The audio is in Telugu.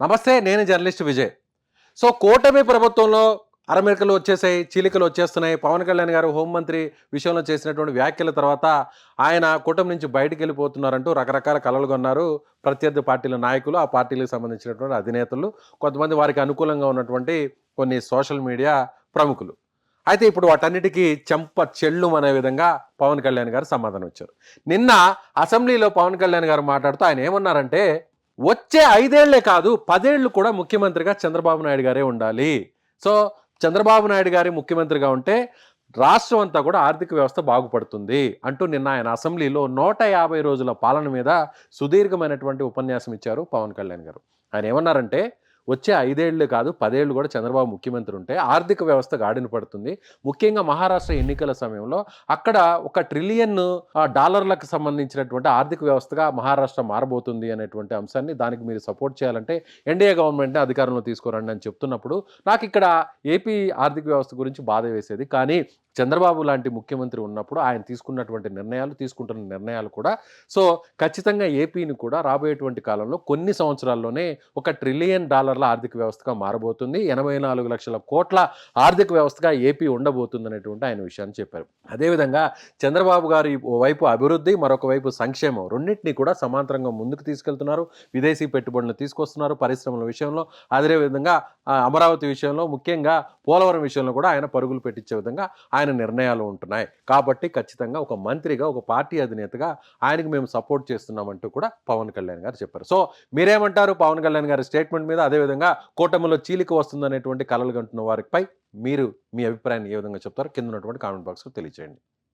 నమస్తే, నేను జర్నలిస్ట్ విజయ్. సో కూటమి ప్రభుత్వంలో అరమెరికలు వచ్చేసాయి, చీలికలు వచ్చేస్తున్నాయి. పవన్ కళ్యాణ్ గారు హోంమంత్రి విషయంలో చేసినటువంటి వ్యాఖ్యల తర్వాత ఆయన కూటమి నుంచి బయటికి వెళ్ళిపోతున్నారంటూ రకరకాల కలలు కొన్నారు ప్రత్యర్థి పార్టీల నాయకులు, ఆ పార్టీలకు సంబంధించినటువంటి అధినేతలు, కొంతమంది వారికి అనుకూలంగా ఉన్నటువంటి కొన్ని సోషల్ మీడియా ప్రముఖులు. అయితే ఇప్పుడు వాటన్నిటికీ చెంప చెల్లుమనే విధంగా పవన్ కళ్యాణ్ గారు సమాధానం ఇచ్చారు. నిన్న అసెంబ్లీలో పవన్ కళ్యాణ్ గారు మాట్లాడుతూ ఆయన ఏమన్నారంటే, వచ్చే 5 ఏళ్లే కాదు 10 ఏళ్ళు కూడా ముఖ్యమంత్రిగా చంద్రబాబు నాయుడు గారే ఉండాలి. సో చంద్రబాబు నాయుడు గారి ముఖ్యమంత్రిగా ఉంటే రాష్ట్రం అంతా కూడా ఆర్థిక వ్యవస్థ బాగుపడుతుంది అంటూ నిన్న ఆయన అసెంబ్లీలో 150 రోజుల పాలన మీద సుదీర్ఘమైనటువంటి ఉపన్యాసం ఇచ్చారు పవన్ కళ్యాణ్ గారు. ఆయన ఏమన్నారంటే, వచ్చే 5 ఏళ్ళు కాదు 10 ఏళ్ళు కూడా చంద్రబాబు ముఖ్యమంత్రి ఉంటే ఆర్థిక వ్యవస్థ గాడిన పడుతుంది. ముఖ్యంగా మహారాష్ట్ర ఎన్నికల సమయంలో అక్కడ $1 ట్రిలియన్ డాలర్లకు సంబంధించినటువంటి ఆర్థిక వ్యవస్థగా మహారాష్ట్ర మారబోతుంది అనేటువంటి అంశాన్ని, దానికి మీరు సపోర్ట్ చేయాలంటే ఎన్డీఏ గవర్నమెంట్ని అధికారంలో తీసుకురండి అని చెప్తున్నప్పుడు నాకు ఇక్కడ ఏపీ ఆర్థిక వ్యవస్థ గురించి బాధ వేసేది. కానీ చంద్రబాబు లాంటి ముఖ్యమంత్రి ఉన్నప్పుడు ఆయన తీసుకున్నటువంటి నిర్ణయాలు, తీసుకుంటున్న నిర్ణయాలు కూడా సో ఖచ్చితంగా ఏపీని కూడా రాబోయేటువంటి కాలంలో కొన్ని సంవత్సరాల్లోనే $1 ట్రిలియన్ ఆర్థిక వ్యవస్థగా మారబోతుంది. 84 లక్షల కోట్ల ఆర్థిక వ్యవస్థగా ఏపీ ఉండబోతుంది అనేటువంటి ఆయన విషయాన్ని చెప్పారు. అదేవిధంగా చంద్రబాబు గారు వైపు అభివృద్ధి, మరొక వైపు సంక్షేమం రెండింటినీ కూడా సమాంతరంగా ముందుకు తీసుకెళ్తున్నారు. విదేశీ పెట్టుబడులను తీసుకొస్తున్నారు పరిశ్రమల విషయంలో. అదేవిధంగా అమరావతి విషయంలో, ముఖ్యంగా పోలవరం విషయంలో కూడా ఆయన పరుగులు పెట్టించే విధంగా ఆయన నిర్ణయాలు ఉంటున్నాయి. కాబట్టి ఖచ్చితంగా ఒక మంత్రిగా, ఒక పార్టీ అధినేతగా ఆయనకు మేము సపోర్ట్ చేస్తున్నామంటూ కూడా పవన్ కళ్యాణ్ గారు చెప్పారు. సో మీరేమంటారు పవన్ కళ్యాణ్ గారి స్టేట్మెంట్ మీద? అదేవిధంగా కూటమిలో చీలిక వస్తుందనేటువంటి కలలు కంటున్న వారిపై మీరు మీ అభిప్రాయాన్ని ఏ విధంగా చెప్తారో కింద ఉన్నటువంటి కామెంట్ బాక్స్లో తెలియజేయండి.